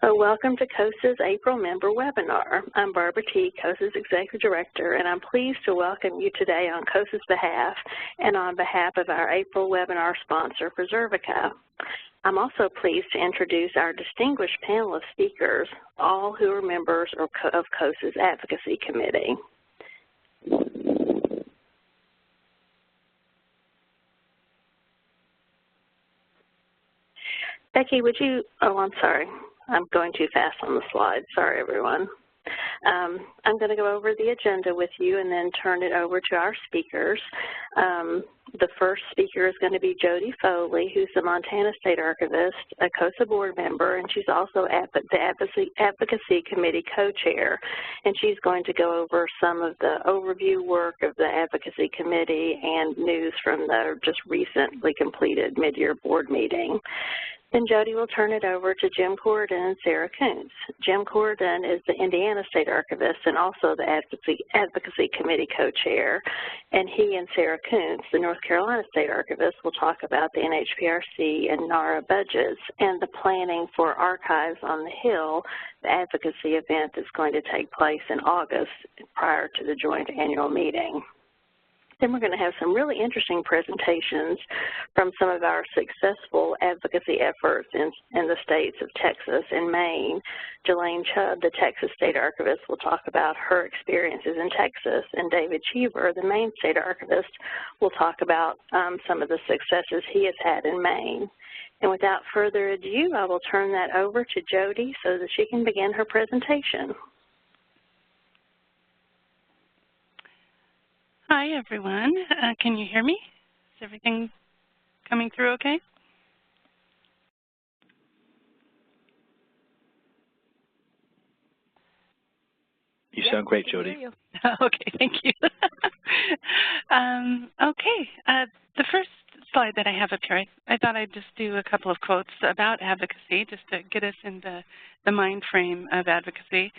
So welcome to COSA's April member webinar. I'm Barbara T., COSA's Executive Director, and I'm pleased to welcome you today on COSA's behalf and on behalf of our April webinar sponsor, Preservica. I'm also pleased to introduce our distinguished panel of speakers, all who are members of COSA's Advocacy Committee. Becky, would you, oh, I'm sorry. I'm going too fast on the slide. Sorry, everyone. I'm going to go over the agenda with you and then turn it over to our speakers. The first speaker is going to be Jody Foley, who's the Montana State Archivist, a COSA board member, and she's also the Advocacy Committee co-chair. And she's going to go over some of the overview work of the Advocacy Committee and news from the just recently completed mid-year board meeting. Then Jody will turn it over to Jim Corridon and Sarah Kuntz. Jim Corridon is the Indiana State Archivist and also the Advocacy Committee co-chair. And he and Sarah Kuntz, the North Carolina State Archivist, will talk about the NHPRC and NARA budgets and the planning for Archives on the Hill, the advocacy event that's going to take place in August prior to the joint annual meeting. Then we're going to have some really interesting presentations from some of our successful advocacy efforts in the states of Texas and Maine. Jelaine Chubb, the Texas State Archivist, will talk about her experiences in Texas, and David Cheever, the Maine State Archivist, will talk about some of the successes he has had in Maine. And without further ado, I will turn that over to Jody so that she can begin her presentation. Hi, everyone. Can you hear me? Is everything coming through okay? You sound great, Jody. Okay, thank you. The first slide that I have up here, I thought I'd just do a couple of quotes about advocacy just to get us in the mind frame of advocacy.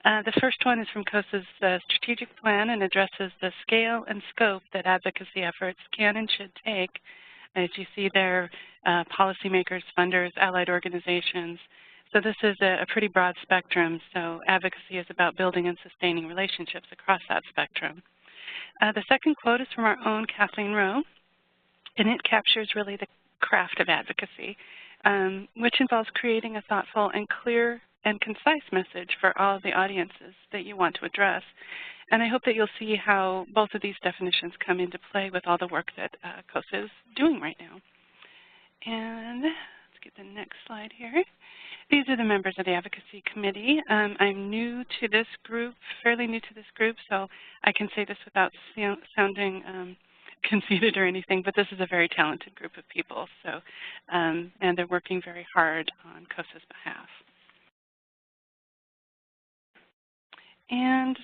The first one is from COSA's strategic plan and addresses the scale and scope that advocacy efforts can and should take. As you see there, policymakers, funders, allied organizations. So this is a pretty broad spectrum. So advocacy is about building and sustaining relationships across that spectrum. The second quote is from our own Kathleen Rowe, and it captures really the craft of advocacy, which involves creating a thoughtful and clear and concise message for all of the audiences that you want to address. And I hope that you'll see how both of these definitions come into play with all the work that COSA is doing right now. And let's get the next slide here. These are the members of the Advocacy Committee. I'm new to this group, fairly new to this group, so I can say this without sounding conceited or anything, but this is a very talented group of people, so and they're working very hard on COSA's behalf. And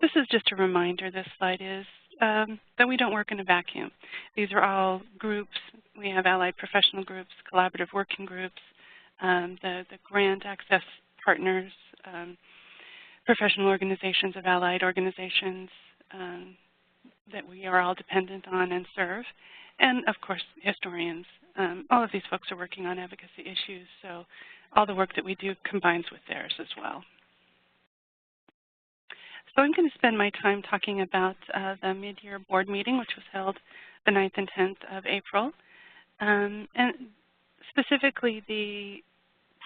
this is just a reminder, this slide is, that we don't work in a vacuum. These are all groups. We have allied professional groups, collaborative working groups, the grant access partners, professional organizations of allied organizations that we are all dependent on and serve, and of course historians. All of these folks are working on advocacy issues, so all the work that we do combines with theirs as well. So I'm going to spend my time talking about the mid-year board meeting, which was held the 9th and 10th of April, and specifically the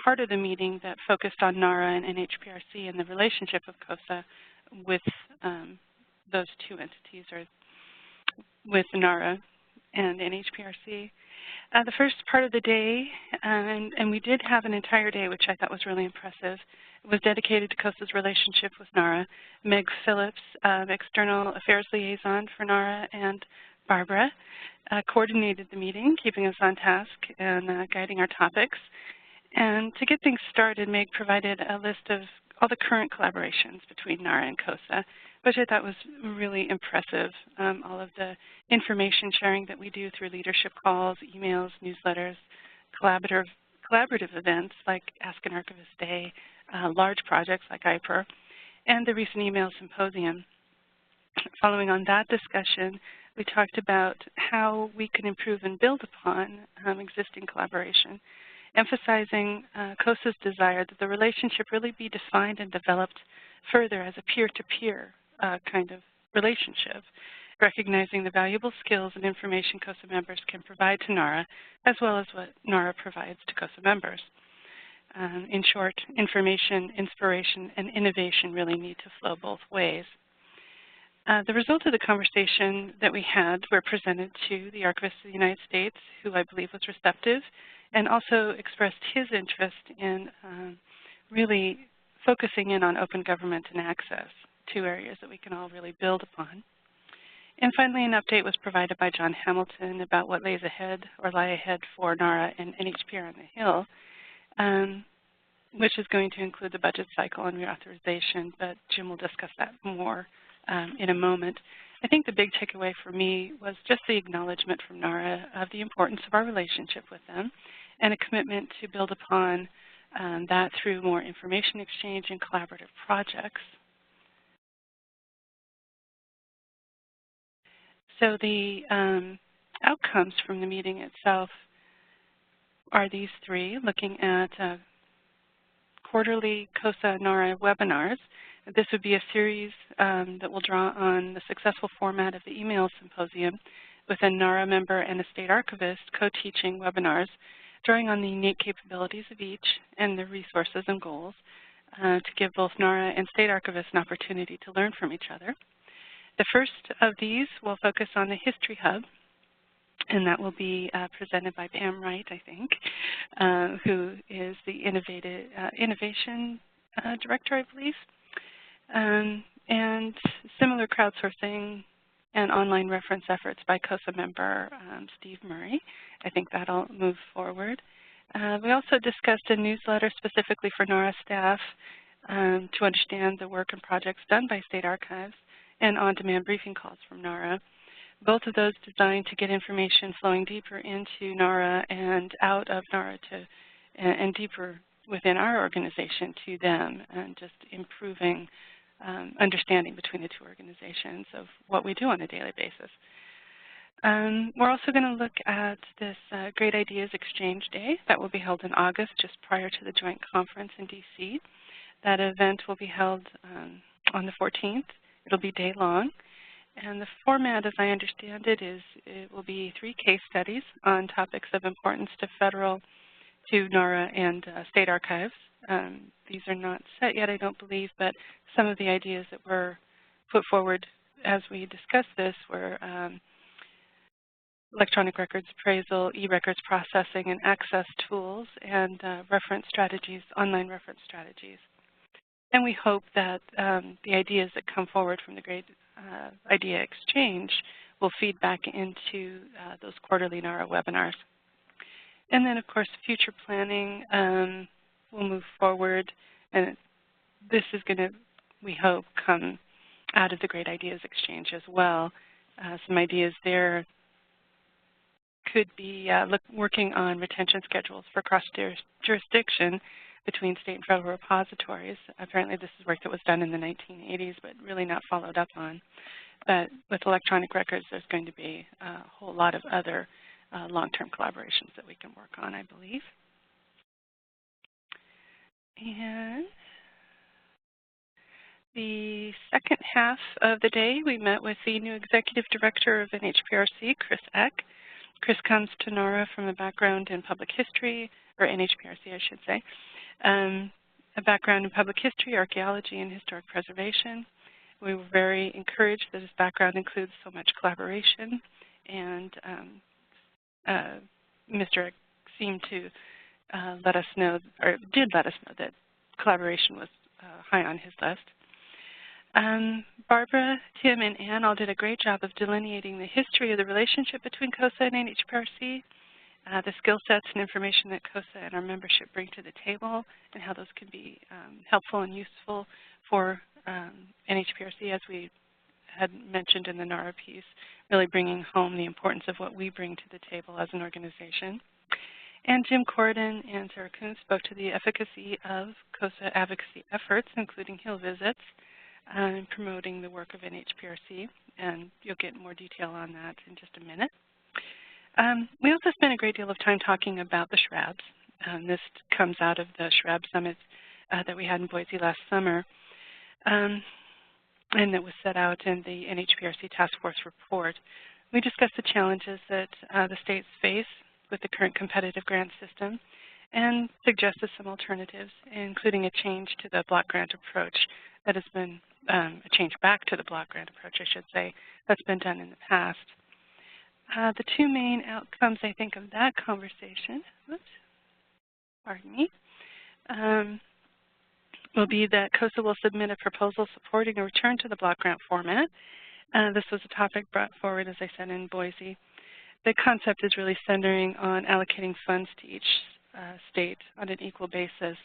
part of the meeting that focused on NARA and NHPRC and the relationship of COSA with those two entities, or with NARA and NHPRC. The first part of the day, and we did have an entire day, which I thought was really impressive, was dedicated to COSA's relationship with NARA. Meg Phillips, External Affairs Liaison for NARA, and Barbara coordinated the meeting, keeping us on task and guiding our topics. And to get things started, Meg provided a list of all the current collaborations between NARA and COSA, which I thought was really impressive. All of the information sharing that we do through leadership calls, emails, newsletters, collaborative events like Ask an Archivist Day, large projects like IPER, and the recent email symposium. Following on that discussion, we talked about how we can improve and build upon existing collaboration. emphasizing COSA's desire that the relationship really be defined and developed further as a peer-to-peer kind of relationship, recognizing the valuable skills and information COSA members can provide to NARA, as well as what NARA provides to COSA members. In short, information, inspiration, and innovation really need to flow both ways. The results of the conversation that we had were presented to the Archivist of the United States, who I believe was receptive, and also expressed his interest in really focusing in on open government and access, two areas that we can all really build upon. And finally, an update was provided by John Hamilton about what lays ahead or lie ahead for NARA and NHPR on the Hill, which is going to include the budget cycle and reauthorization, but Jim will discuss that more in a moment. I think the big takeaway for me was just the acknowledgement from NARA of the importance of our relationship with them and a commitment to build upon that through more information exchange and collaborative projects. So the outcomes from the meeting itself are these three, looking at quarterly COSA-NAGARA webinars. This would be a series that will draw on the successful format of the email symposium with a NARA member and a state archivist co-teaching webinars, drawing on the unique capabilities of each and their resources and goals to give both NARA and state archivists an opportunity to learn from each other. The first of these will focus on the History Hub, and that will be presented by Pam Wright, I think, who is the Innovation Director, I believe. And similar crowdsourcing and online reference efforts by COSA member Steve Murray. I think that'll move forward. We also discussed a newsletter specifically for NARA staff to understand the work and projects done by state archives, and on-demand briefing calls from NARA. Both of those designed to get information flowing deeper into NARA and out of NARA and deeper within our organization to them, and just improving understanding between the two organizations of what we do on a daily basis. We're also going to look at this Great Ideas Exchange Day that will be held in August, just prior to the joint conference in DC. That event will be held on the 14th. It'll be day long, and the format, as I understand it, is it will be 3 case studies on topics of importance to NARA and state archives. These are not set yet, I don't believe, but some of the ideas that were put forward as we discussed this were electronic records appraisal, e-records processing, and access tools, and reference strategies, online reference strategies. And we hope that the ideas that come forward from the Great Idea Exchange will feed back into those quarterly NARA webinars. And then, of course, future planning will move forward, and this is going to, we hope, come out of the Great Ideas Exchange as well. Some ideas there could be working on retention schedules for cross-jurisdiction between state and federal repositories. Apparently this is work that was done in the 1980s, but really not followed up on. But with electronic records, there's going to be a whole lot of other long-term collaborations that we can work on, I believe. And the second half of the day, we met with the new Executive Director of NHPRC, Chris Eck. Chris comes to NARA from a background in public history, or NHPRC, I should say, a background in public history, archaeology, and historic preservation. We were very encouraged that his background includes so much collaboration, and Mr. Eck seemed to let us know, or did let us know, that collaboration was high on his list. Barbara, Tim, and Ann all did a great job of delineating the history of the relationship between COSA and NHPRC, the skill sets and information that COSA and our membership bring to the table, and how those can be helpful and useful for NHPRC, as we had mentioned in the NARA piece, really bringing home the importance of what we bring to the table as an organization. And Jim Corden and Sarah Kuhn spoke to the efficacy of COSA advocacy efforts, including Hill visits, and promoting the work of NHPRC, and you'll get more detail on that in just a minute. We also spent a great deal of time talking about the SHRABs, This comes out of the Shrab Summit that we had in Boise last summer, and that was set out in the NHPRC Task Force report. We discussed the challenges that the states face with the current competitive grant system and suggested some alternatives, including a change to the block grant approach that has been, a change back to the block grant approach, I should say, that's been done in the past. The two main outcomes, I think, of that conversation, pardon me, will be that COSA will submit a proposal supporting a return to the block grant format. This was a topic brought forward, as I said, in Boise. The concept is really centering on allocating funds to each state on an equal basis,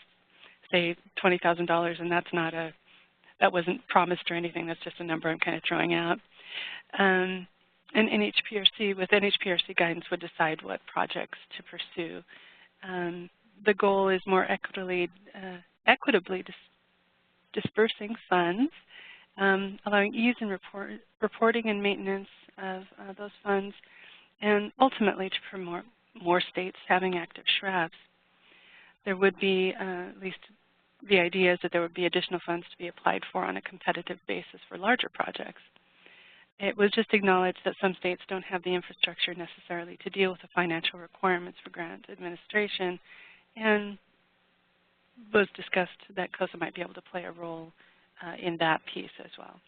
say $20,000, and that wasn't promised or anything. That's just a number I'm kind of throwing out. And NHPRC, with NHPRC guidance, would decide what projects to pursue. The goal is more equitably dispersing funds, allowing ease in reporting and maintenance of those funds, and ultimately to promote more states having active shrubs. There would be, at least the idea is that there would be additional funds to be applied for on a competitive basis for larger projects. It was just acknowledged that some states don't have the infrastructure necessarily to deal with the financial requirements for grant administration, and was discussed that COSA might be able to play a role in that piece as well.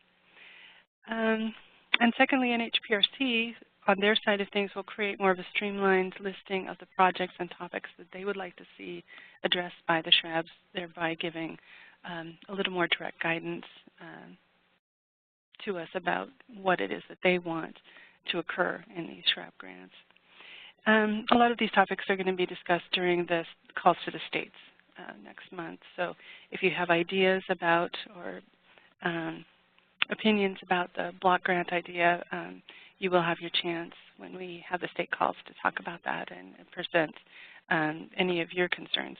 And secondly, NHPRC, on their side of things, will create more of a streamlined listing of the projects and topics that they would like to see addressed by the shrubs, thereby giving a little more direct guidance to us about what it is that they want to occur in these shrub grants. A lot of these topics are going to be discussed during the calls to the states next month. So if you have ideas about or opinions about the block grant idea, you will have your chance when we have the state calls to talk about that and present any of your concerns.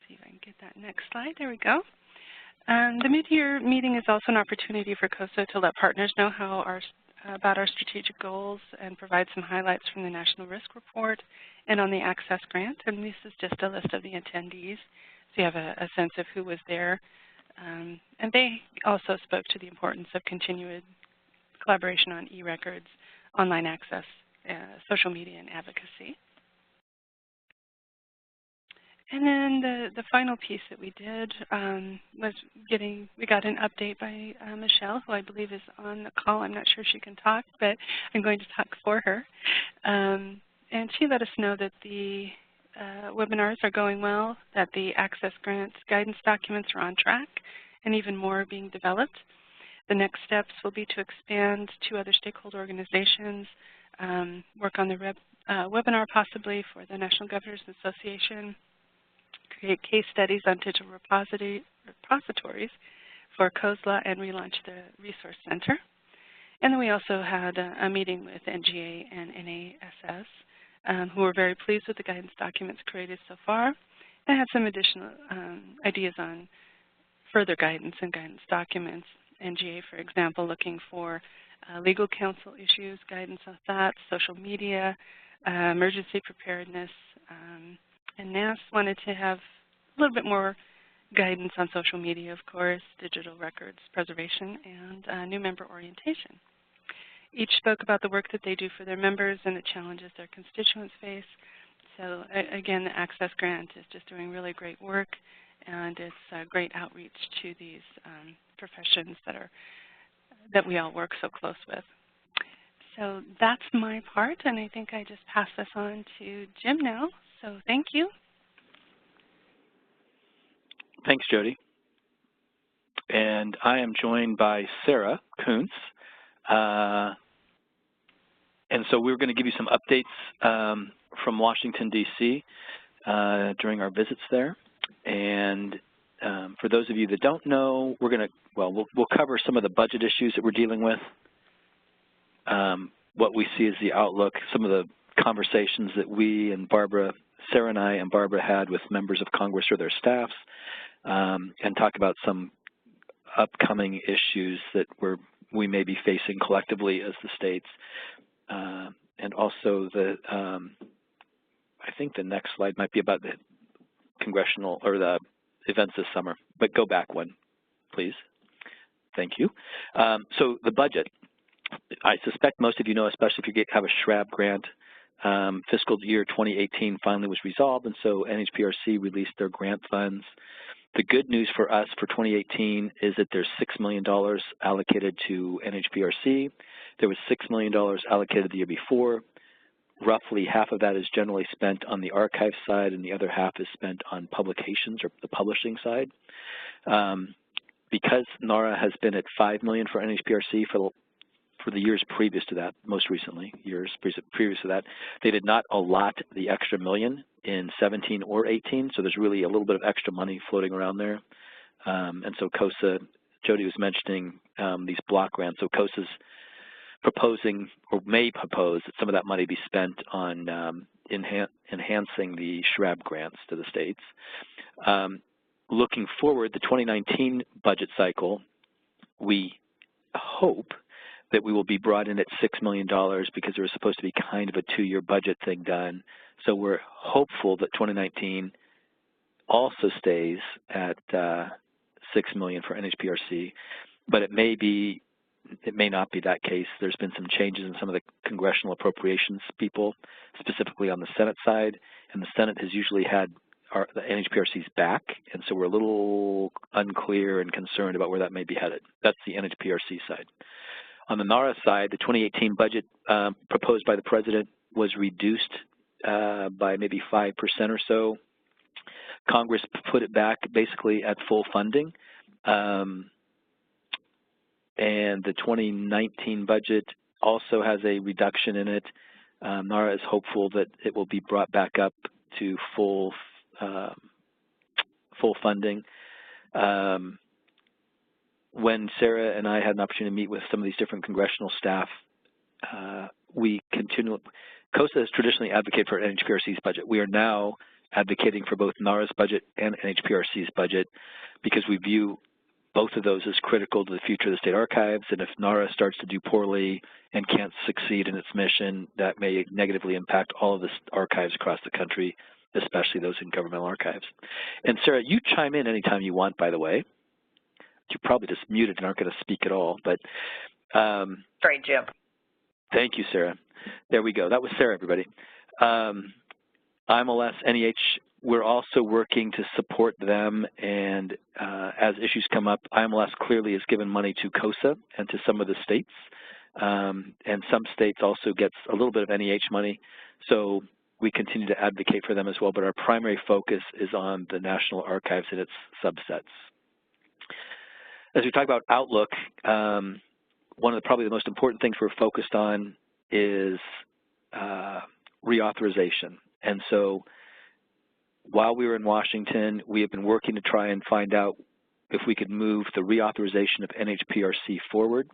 See if I can get that next slide. There we go. The mid-year meeting is also an opportunity for COSA to let partners know about our strategic goals and provide some highlights from the National Risk Report and on the Access Grant. And this is just a list of the attendees, so you have a sense of who was there. And they also spoke to the importance of continued collaboration on e-records, online access, social media, and advocacy. And then the final piece that we did was we got an update by Michelle, who I believe is on the call. I'm not sure she can talk, but I'm going to talk for her. And she let us know that the webinars are going well, that the Access Grant guidance documents are on track, and even more are being developed. The next steps will be to expand to other stakeholder organizations, work on the webinar possibly for the National Governors Association, create case studies on digital repositories for COSLA, and relaunch the Resource Center. And then we also had a meeting with NGA and NASS, who were very pleased with the guidance documents created so far, and had some additional ideas on further guidance and guidance documents. NGA, for example, looking for legal counsel issues, guidance on that, social media, emergency preparedness, and NASS wanted to have a little bit more guidance on social media, of course, digital records preservation, and new member orientation. Each spoke about the work that they do for their members and the challenges their constituents face. So again, the Access Grant is just doing really great work, and it's a great outreach to these professions that we all work so close with. So that's my part, and I think I just pass this on to Jim now. So thank you. Thanks, Jody. And I am joined by Sarah Kuntz. And so we're going to give you some updates from Washington, D.C. During our visits there. And for those of you that don't know, we'll cover some of the budget issues that we're dealing with, what we see as the outlook, some of the conversations that we and Sarah and I and Barbara had with members of Congress or their staffs, and talk about some upcoming issues that we may be facing collectively as the states. and also the, I think the next slide might be about the congressional or the events this summer, but go back one, please. Thank you. So the budget, I suspect most of you know, especially if you have a SHRAB grant, fiscal year 2018 finally was resolved, and so NHPRC released their grant funds. The good news for us for 2018 is that there's $6 million allocated to NHPRC. There was $6 million allocated the year before. Roughly half of that is generally spent on the archive side, and the other half is spent on publications or the publishing side. Because NARA has been at $5 million for NHPRC for the years previous to that, most recently, years previous to that, they did not allot the extra $1 million in 17 or 18, so there's really a little bit of extra money floating around there. And so COSA, Jody was mentioning these block grants, so COSA's proposing or may propose that some of that money be spent on enhancing the SHRAB grants to the states. Looking forward, the 2019 budget cycle, we hope that we will be brought in at $6 million because there was supposed to be kind of a 2-year budget thing done. So we're hopeful that 2019 also stays at $6 million for NHPRC, but it may not be that case. There's been some changes in some of the congressional appropriations people, specifically on the Senate side, and the Senate has usually had the NHPRC's back, and so we're a little unclear and concerned about where that may be headed. That's the NHPRC side. On the NARA side, the 2018 budget proposed by the President was reduced by maybe 5% or so. Congress put it back basically at full funding. And the 2019 budget also has a reduction in it. NARA is hopeful that it will be brought back up to full funding. When Sarah and I had an opportunity to meet with some of these different congressional staff, COSA has traditionally advocated for NHPRC's budget. We are now advocating for both NARA's budget and NHPRC's budget because we view both of those as critical to the future of the state archives, and if NARA starts to do poorly and can't succeed in its mission, that may negatively impact all of the archives across the country, especially those in governmental archives. And Sarah, you chime in anytime you want, by the way. You're probably just muted and aren't going to speak at all, but great, Jim. Thank you, Sarah. There we go. That was Sarah, everybody. IMLS, NEH, we're also working to support them, and as issues come up, IMLS clearly has given money to COSA and to some of the states, and some states also gets a little bit of NEH money, so we continue to advocate for them as well, but our primary focus is on the National Archives and its subsets. As we talk about outlook, one of probably the most important things we're focused on is reauthorization. And so while we were in Washington, we have been working to try and find out if we could move the reauthorization of NHPRC forward.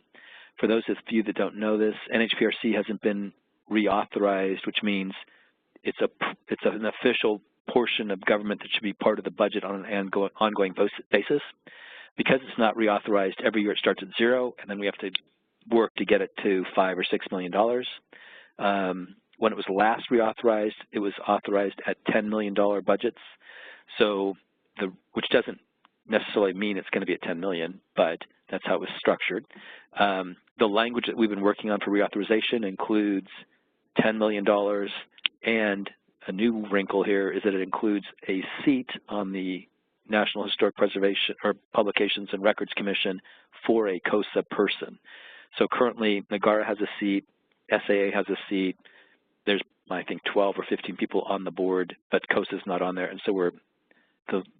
For those of you that don't know this, NHPRC hasn't been reauthorized, which means it's an official portion of government that should be part of the budget on an ongoing basis. Because it's not reauthorized, every year it starts at 0, and then we have to work to get it to $5 or $6 million. When it was last reauthorized, it was authorized at $10 million budgets, so which doesn't necessarily mean it's going to be at $10 million, but that's how it was structured. The language that we've been working on for reauthorization includes $10 million, and a new wrinkle here is that it includes a seat on the National Historic Preservation or Publications and Records Commission for a COSA person. So currently, NAGARA has a seat, SAA has a seat. There's, I think, 12 or 15 people on the board, but COSA is not on there. And so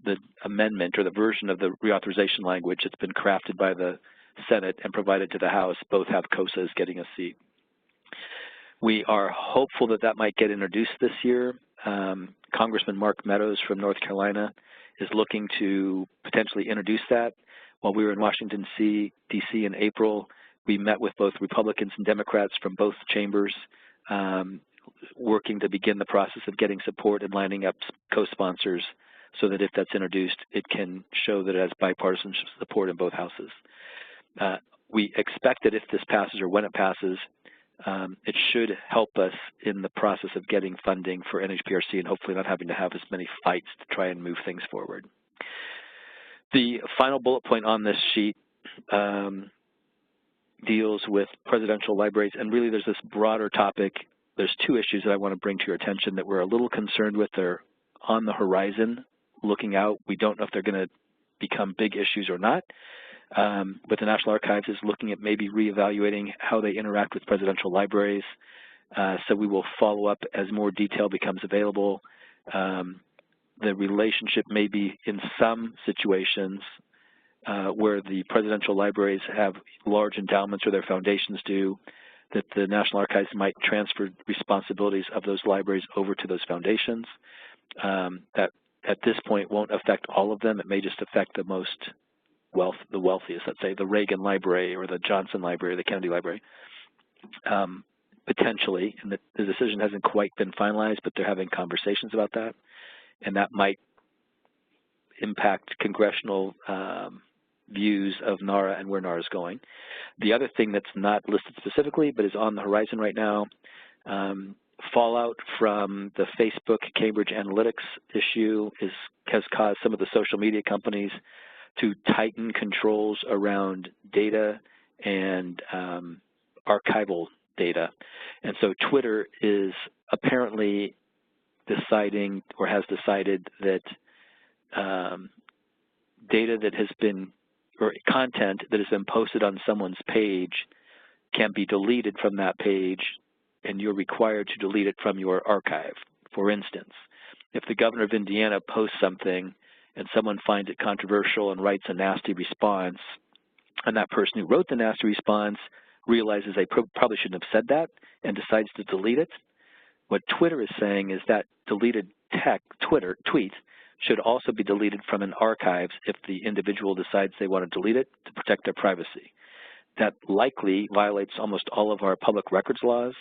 the amendment or the version of the reauthorization language that's been crafted by the Senate and provided to the House both have COSA as getting a seat. We are hopeful that that might get introduced this year. Congressman Mark Meadows from North Carolina is looking to potentially introduce that. While we were in Washington, D.C. in April, we met with both Republicans and Democrats from both chambers, working to begin the process of getting support and lining up co-sponsors so that if that's introduced, it can show that it has bipartisan support in both houses. We expect that if this passes or when it passes, it should help us in the process of getting funding for NHPRC and hopefully not having to have as many fights to try and move things forward. The final bullet point on this sheet deals with presidential libraries, and really there's this broader topic. There's two issues that I want to bring to your attention that we're a little concerned with. They're on the horizon, looking out. We don't know if they're going to become big issues or not. But the National Archives is looking at maybe reevaluating how they interact with presidential libraries. So we will follow up as more detail becomes available. The relationship may be in some situations where the presidential libraries have large endowments or their foundations do, that the National Archives might transfer responsibilities of those libraries over to those foundations. That at this point won't affect all of them. It may just affect the wealthiest, let's say the Reagan Library or the Johnson Library or the Kennedy Library, potentially. And the decision hasn't quite been finalized, but they're having conversations about that. And that might impact congressional views of NARA and where NARA is going. The other thing that's not listed specifically but is on the horizon right now, fallout from the Facebook Cambridge Analytics issue has caused some of the social media companies to tighten controls around data and archival data. And so Twitter is apparently deciding or has decided that data that has been, or content that has been posted on someone's page can be deleted from that page, and you're required to delete it from your archive. For instance, if the governor of Indiana posts something and someone finds it controversial and writes a nasty response, and that person who wrote the nasty response realizes they probably shouldn't have said that and decides to delete it, what Twitter is saying is that deleted tweet should also be deleted from an archive if the individual decides they want to delete it to protect their privacy. That likely violates almost all of our public records laws.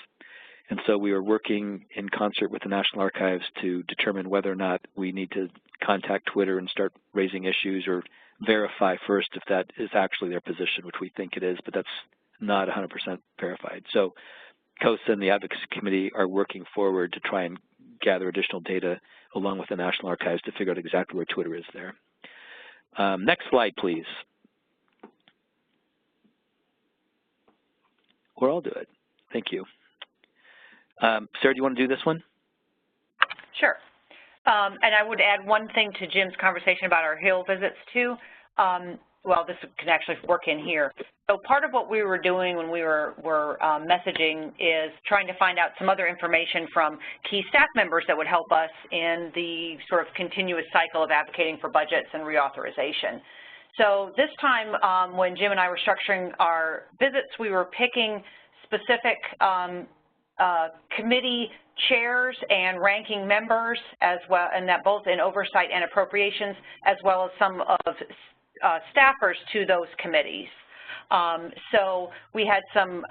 And so we are working in concert with the National Archives to determine whether or not we need to contact Twitter and start raising issues or verify first if that is actually their position, which we think it is, but that's not 100% verified. So COSA and the Advocacy Committee are working forward to try and gather additional data along with the National Archives to figure out exactly where Twitter is there. Next slide, please. Or I'll do it. Thank you. Sarah, do you want to do this one? Sure. And I would add one thing to Jim's conversation about our Hill visits too. Well, this can actually work in here. So part of what we were doing when we were messaging is trying to find out some other information from key staff members that would help us in the sort of continuous cycle of advocating for budgets and reauthorization. So this time when Jim and I were structuring our visits, we were picking specific committee chairs and ranking members as well, and that both in oversight and appropriations, as well as some of staffers to those committees. So we had some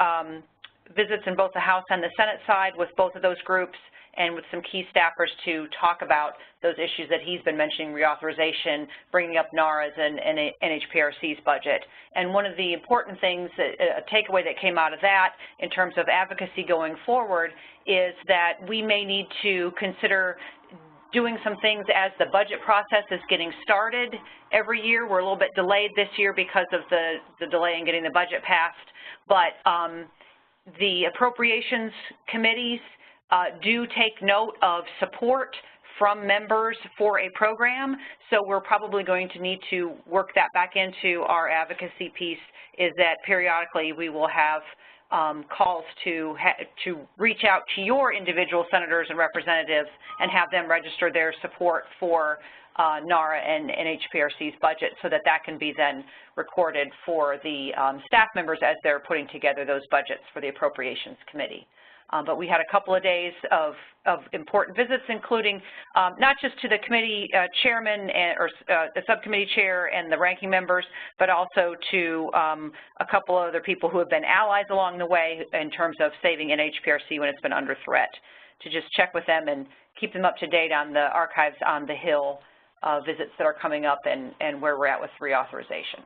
visits in both the House and the Senate side with both of those groups and with some key staffers to talk about those issues that he's been mentioning, reauthorization, bringing up NARA's and NHPRC's budget. And one of the important things, a takeaway that came out of that in terms of advocacy going forward is that we may need to consider doing some things as the budget process is getting started every year. We're a little bit delayed this year because of the delay in getting the budget passed, but the appropriations committees do take note of support from members for a program, so we're probably going to need to work that back into our advocacy piece, is that periodically we will have calls to reach out to your individual senators and representatives and have them register their support for NARA and NHPRC's budget so that that can be then recorded for the staff members as they're putting together those budgets for the Appropriations Committee. But we had a couple of days of important visits, including not just to the committee chairman or the subcommittee chair and the ranking members, but also to a couple other people who have been allies along the way in terms of saving NHPRC when it's been under threat, to just check with them and keep them up to date on the Archives on the Hill visits that are coming up and where we're at with reauthorization.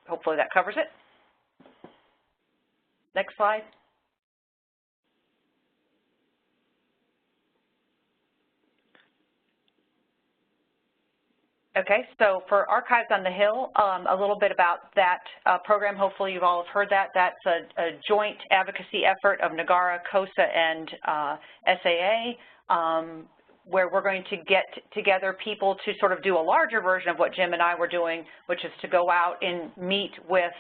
Hopefully that covers it. Next slide. Okay, so for Archives on the Hill, a little bit about that program. Hopefully you've all heard that. That's a joint advocacy effort of NAGARA, COSA, and SAA, where we're going to get together people to sort of do a larger version of what Jim and I were doing, which is to go out and meet with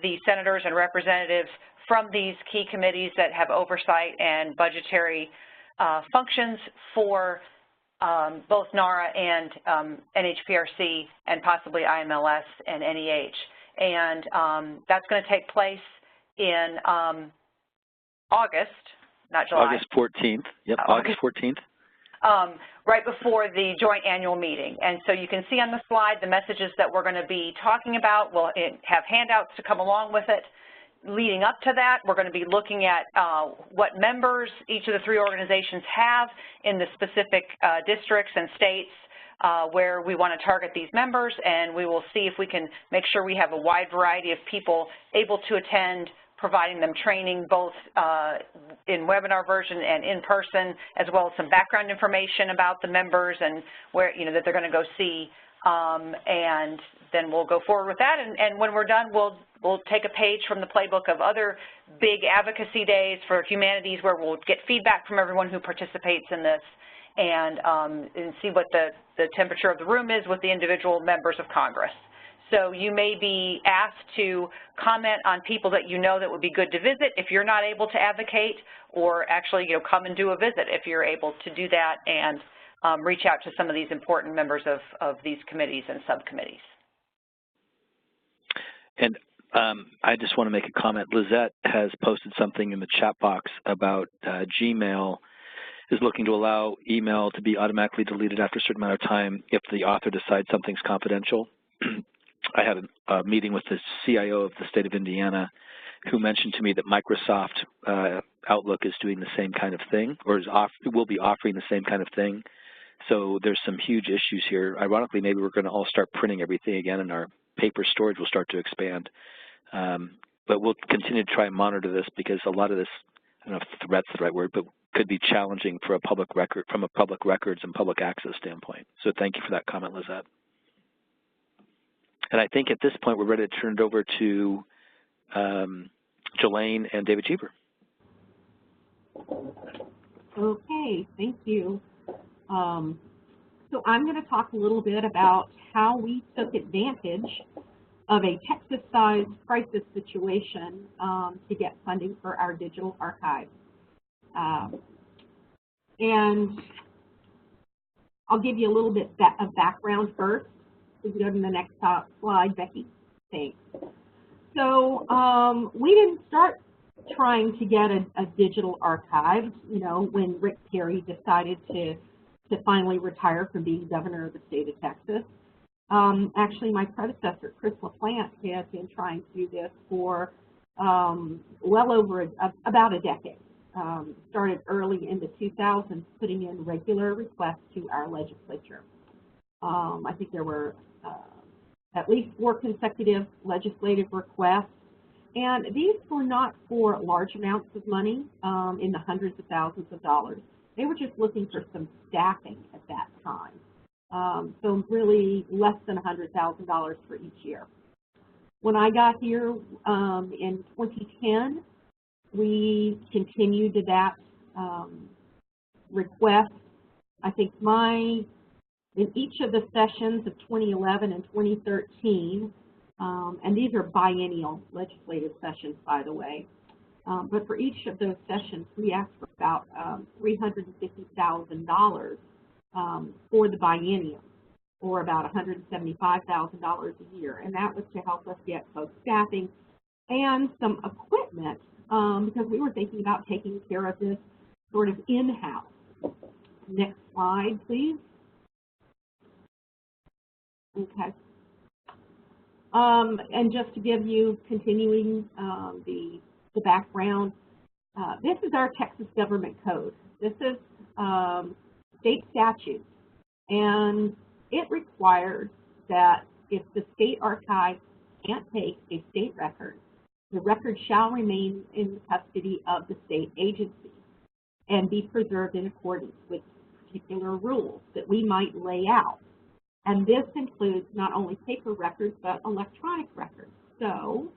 the senators and representatives from these key committees that have oversight and budgetary functions for both NARA and NHPRC and possibly IMLS and NEH. And that's going to take place in August, not July. August 14th. Yep, August 14th. Right before the joint annual meeting. And so you can see on the slide the messages that we're going to be talking about. We'll have handouts to come along with it. Leading up to that, we're going to be looking at what members each of the three organizations have in the specific districts and states where we want to target these members, and we will see if we can make sure we have a wide variety of people able to attend, providing them training both in webinar version and in person, as well as some background information about the members and where, you know, that they're going to go see. And then we'll go forward with that, and when we're done, we'll take a page from the playbook of other big advocacy days for humanities where we'll get feedback from everyone who participates in this and see what the temperature of the room is with the individual members of Congress. So you may be asked to comment on people that you know that would be good to visit if you're not able to advocate, or actually, you know, come and do a visit if you're able to do that and reach out to some of these important members of these committees and subcommittees. And I just want to make a comment. Lizette has posted something in the chat box about Gmail is looking to allow email to be automatically deleted after a certain amount of time if the author decides something's confidential. I had a meeting with the CIO of the state of Indiana who mentioned to me that Microsoft Outlook is doing the same kind of thing, or will be offering the same kind of thing. So there's some huge issues here. Ironically, maybe we're going to all start printing everything again, and our paper storage will start to expand. But we'll continue to try and monitor this, because a lot of this, I don't know if threat's the right word, but could be challenging for a public record, from a public records and public access standpoint. So thank you for that comment, Lizette. And I think at this point we're ready to turn it over to Jelaine and David Cheever. Okay, thank you. So I'm going to talk a little bit about how we took advantage of a Texas-sized crisis situation to get funding for our digital archive. And I'll give you a little bit of background first. We can go to the next slide, Becky. Thanks. So we didn't start trying to get a digital archive, you know, when Rick Perry decided to finally retire from being governor of the state of Texas. Actually, my predecessor, Chris LaPlante, has been trying to do this for well over about a decade. Started early in the 2000s, putting in regular requests to our legislature. I think there were at least 4 consecutive legislative requests, and these were not for large amounts of money in the hundreds of thousands of dollars. They were just looking for some staffing at that time. So really less than $100,000 for each year. When I got here in 2010, we continued to that request. I think in each of the sessions of 2011 and 2013, and these are biennial legislative sessions, by the way, but for each of those sessions, we asked for about $350,000 for the biennium, or about $175,000 a year, and that was to help us get both staffing and some equipment, because we were thinking about taking care of this sort of in-house. Next slide, please. Okay. And just to give you, continuing the background, this is our Texas government code. This is state statute, and it requires that if the state archive can't take a state record, The record shall remain in the custody of the state agency and be preserved in accordance with particular rules that we might lay out. And this includes not only paper records, but electronic records. So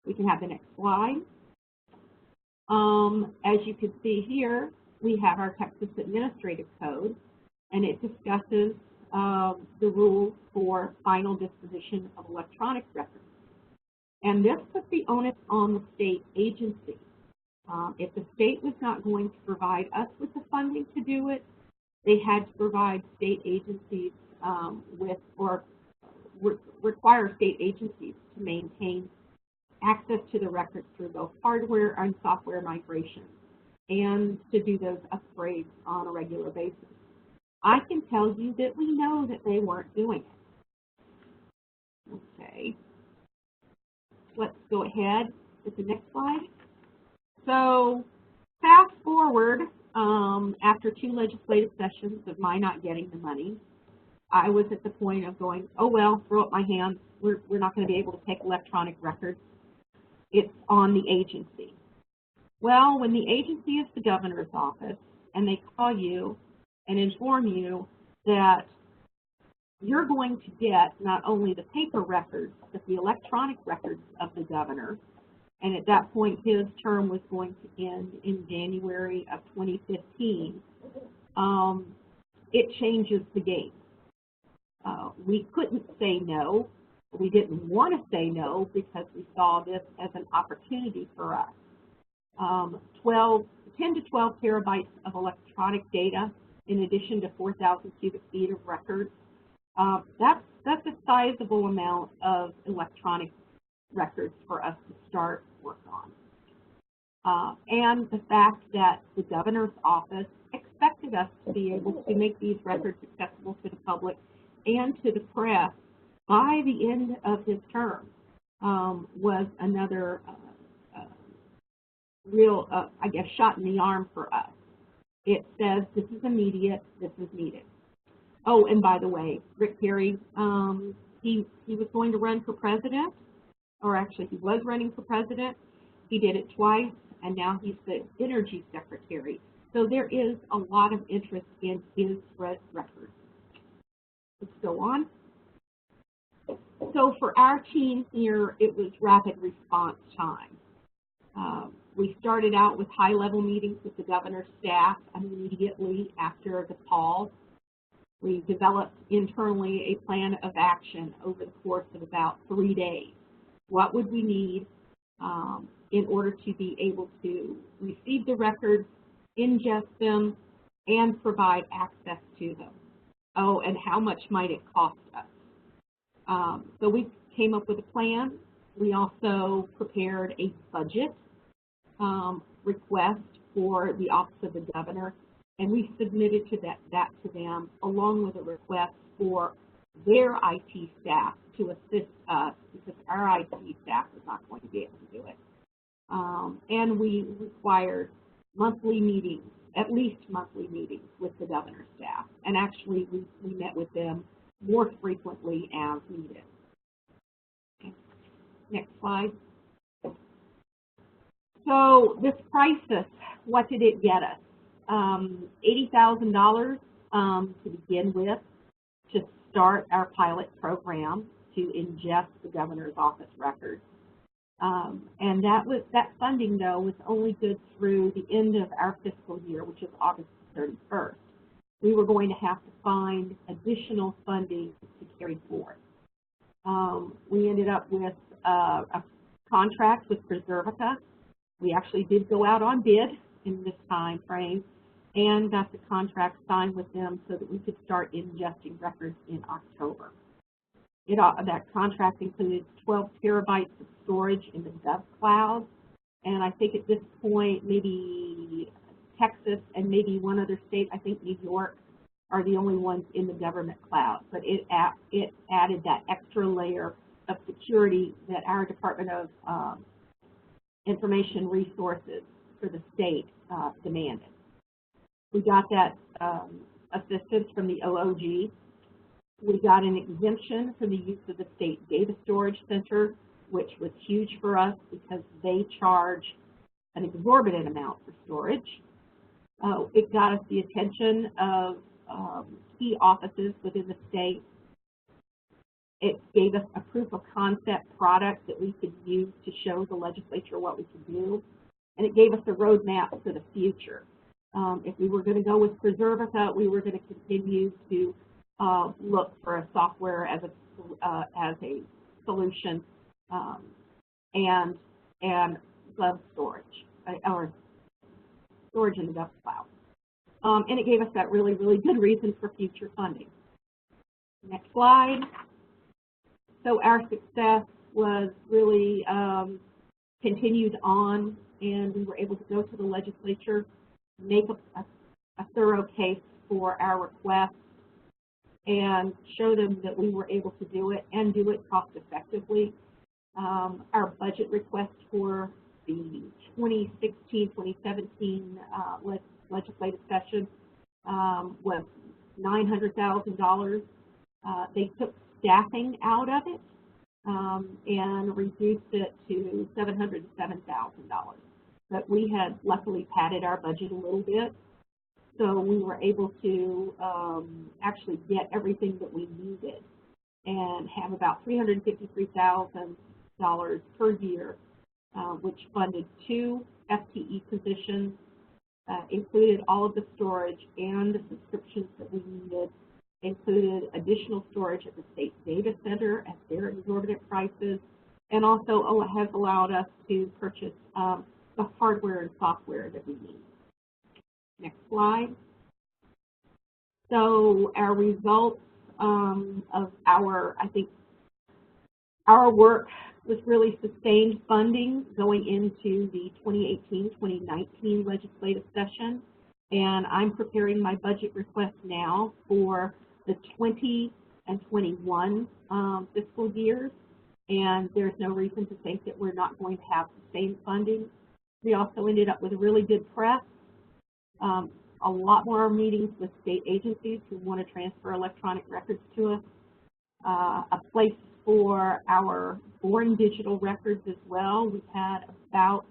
we can have the next slide. As you can see here, we have our Texas Administrative Code, and it discusses the rules for final disposition of electronic records. And this puts the onus on the state agency. If the state was not going to provide us with the funding to do it, they had to provide state agencies require state agencies to maintain access to the records through both hardware and software migration, and to do those upgrades on a regular basis. I can tell you that we know that they weren't doing it. Okay, let's go ahead with the next slide. So fast forward, after 2 legislative sessions of my not getting the money, I was at the point of going, oh well, throw up my hands, we're not going to be able to take electronic records. It's on the agency. Well, when the agency is the governor's office and they call you and inform you that you're going to get not only the paper records, but the electronic records of the governor, and at that point his term was going to end in January of 2015, it changes the game. We couldn't say no. We didn't want to say no because we saw this as an opportunity for us. 10 to 12 terabytes of electronic data in addition to 4,000 cubic feet of records. That's a sizable amount of electronic records for us to start work on. And the fact that the governor's office expected us to be able to make these records accessible to the public and to the press by the end of his term was another real, I guess, shot in the arm for us. It says this is immediate, this is needed. Oh, and by the way, Rick Perry, he was going to run for president, or actually he was running for president. He did it twice, and now he's the energy secretary. So there is a lot of interest in his records. Let's go on. So for our team here, it was rapid response time. We started out with high-level meetings with the governor's staff immediately after the call. We developed internally a plan of action over the course of about 3 days. What would we need in order to be able to receive the records, ingest them, and provide access to them? Oh, and how much might it cost us? So we came up with a plan. We also prepared a budget request for the Office of the Governor, and we submitted to that to them along with a request for their IT staff to assist us because our IT staff was not going to be able to do it. And we required monthly meetings, at least monthly meetings with the governor's staff, and actually we met with them more frequently as needed. Okay. Next slide. So this crisis, what did it get us? $80,000 to begin with to start our pilot program to ingest the governor's office records. And that funding, though, was only good through the end of our fiscal year, which is August 31st. We were going to have to find additional funding to carry forward. We ended up with a contract with Preservica. We actually did go out on bid in this time frame and got the contract signed with them so that we could start ingesting records in October. That contract included 12 terabytes of storage in the GovCloud, and I think at this point maybe Texas and maybe one other state, I think New York, are the only ones in the government cloud. But it added that extra layer of security that our Department of Information Resources for the state demanded. We got that assistance from the OOG. We got an exemption for the use of the state data storage center which was huge for us because they charge an exorbitant amount for storage. It got us the attention of key offices within the state. It gave us a proof of concept product that we could use to show the legislature what we could do. And it gave us a roadmap for the future. If we were going to go with Preservica, we were going to continue to look for a software as a solution and gov storage, or storage in the gov cloud. And it gave us that really, really good reason for future funding. Next slide. So our success was really continued on, and we were able to go to the legislature, make a thorough case for our request, and show them that we were able to do it and do it cost effectively. Our budget request for the 2016-2017 legislative session was $900,000. They took staffing out of it and reduced it to $707,000. But we had luckily padded our budget a little bit, so we were able to actually get everything that we needed and have about $353,000 per year, which funded 2 FTE positions, included all of the storage and the subscriptions that we needed, included additional storage at the state data center at their exorbitant prices, and also has allowed us to purchase the hardware and software that we need. Next slide. So our results of our, I think, our work was really sustained funding going into the 2018-2019 legislative session, and I'm preparing my budget request now for the 20 and 21 fiscal years, and there's no reason to think that we're not going to have the same funding. We also ended up with a really good press, a lot more meetings with state agencies who want to transfer electronic records to us, a place for our born digital records as well. We've had about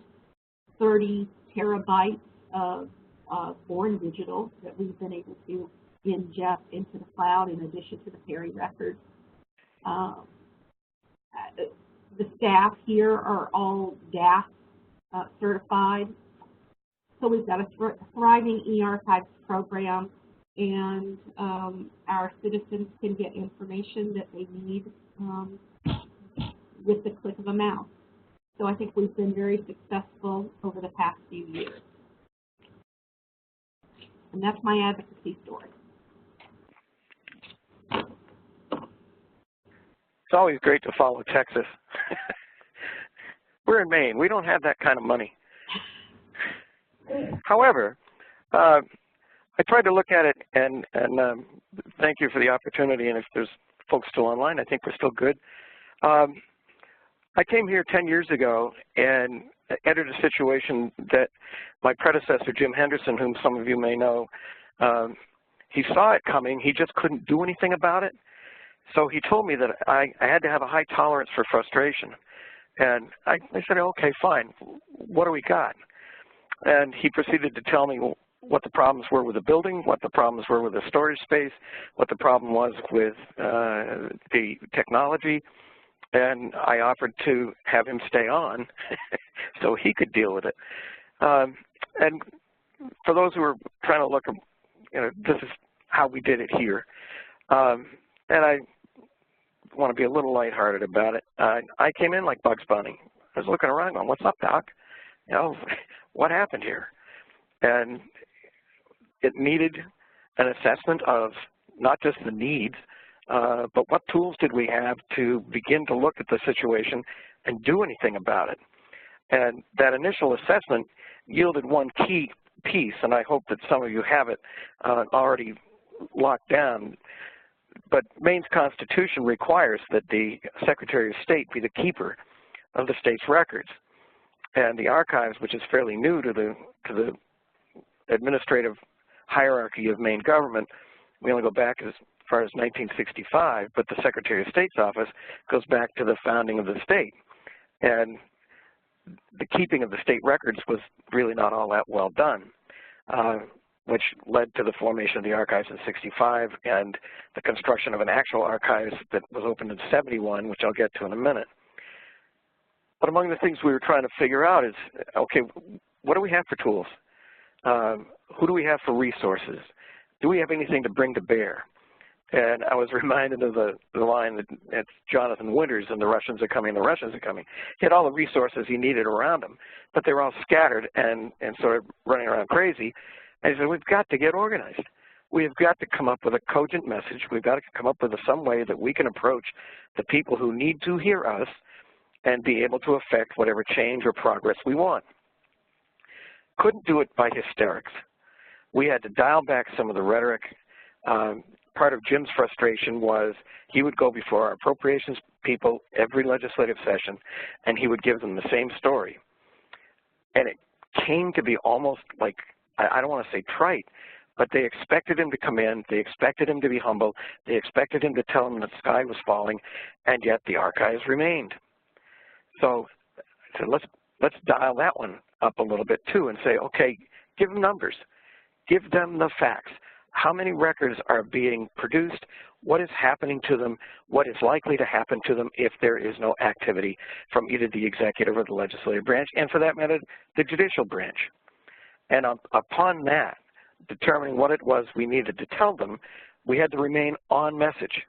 30 terabytes of born digital that we've been able to ingest into the cloud in addition to the Perry records. The staff here are all DAS certified. So we've got a thriving e-archives program, and our citizens can get information that they need with the click of a mouse. So I think we've been very successful over the past few years. And that's my advocacy story. It's always great to follow Texas. We're in Maine. We don't have that kind of money. However, I tried to look at it, and thank you for the opportunity. And if there's folks still online, I think we're still good. I came here 10 years ago and entered a situation that my predecessor, Jim Henderson, whom some of you may know, he saw it coming. He just couldn't do anything about it. So he told me that I had to have a high tolerance for frustration. And I said, okay, fine. What do we got? And he proceeded to tell me what the problems were with the building, what the problems were with the storage space, what the problem was with the technology. And I offered to have him stay on so he could deal with it. And for those who are trying to look, this is how we did it here. And I want to be a little lighthearted about it. I came in like Bugs Bunny. I was looking around going, what's up, Doc? What happened here? And it needed an assessment of not just the needs, but what tools did we have to begin to look at the situation and do anything about it? And that initial assessment yielded one key piece, and I hope that some of you have it already locked down. But Maine's Constitution requires that the Secretary of State be the keeper of the state's records. And the archives, which is fairly new to the administrative hierarchy of Maine government, we only go back as far as 1965, but the Secretary of State's office goes back to the founding of the state. And the keeping of the state records was really not all that well done, which led to the formation of the archives in '65 and the construction of an actual archives that was opened in '71, which I'll get to in a minute. But among the things we were trying to figure out is, okay, what do we have for tools? Who do we have for resources? Do we have anything to bring to bear? And I was reminded of the line that it's Jonathan Winters and the Russians are coming, the Russians are coming. He had all the resources he needed around him, but they were all scattered and sort of running around crazy. And he said, we've got to get organized. We've got to come up with a cogent message. We've got to come up with some way that we can approach the people who need to hear us and be able to affect whatever change or progress we want. Couldn't do it by hysterics. We had to dial back some of the rhetoric. Part of Jim's frustration was he would go before our appropriations people every legislative session, and he would give them the same story. And it came to be almost like, I don't want to say trite, but they expected him to come in, they expected him to be humble, they expected him to tell them the sky was falling, and yet the archives remained. So I said, let's dial that one up a little bit too and say, okay, give them numbers, give them the facts. How many records are being produced? What is happening to them? What is likely to happen to them if there is no activity from either the executive or the legislative branch, and for that matter, the judicial branch? And upon that, determining what it was we needed to tell them, we had to remain on message.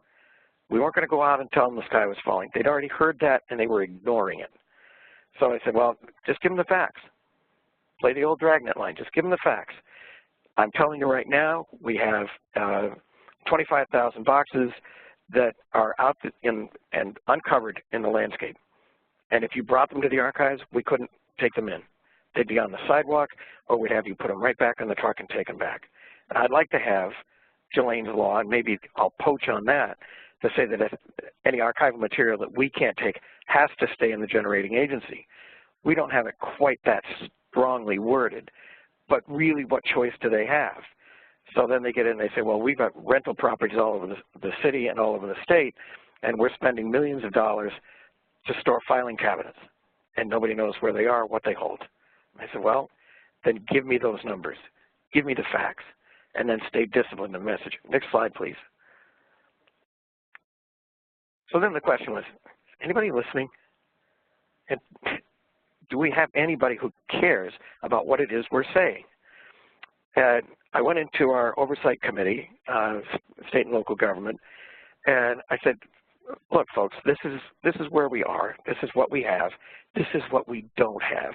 We weren't going to go out and tell them the sky was falling. They'd already heard that, and they were ignoring it. So I said, well, just give them the facts. Play the old dragnet line. Just give them the facts. I'm telling you right now, we have 25,000 boxes that are out and uncovered in the landscape. And if you brought them to the archives, we couldn't take them in. They'd be on the sidewalk, or we'd have you put them right back in the truck and take them back. And I'd like to have Jelane's law, and maybe I'll poach on that, to say that if any archival material that we can't take has to stay in the generating agency. We don't have it quite that strongly worded, but really what choice do they have? So then they get in and they say, well, we've got rental properties all over the city and all over the state, and we're spending millions of dollars to store filing cabinets, and nobody knows where they are, what they hold. I said, well, then give me those numbers. Give me the facts, and then stay disciplined in the message. Next slide, please. So then the question was, anybody listening? And do we have anybody who cares about what it is we're saying? And I went into our oversight committee, state and local government, and I said, look, folks, this is where we are. This is what we have. This is what we don't have.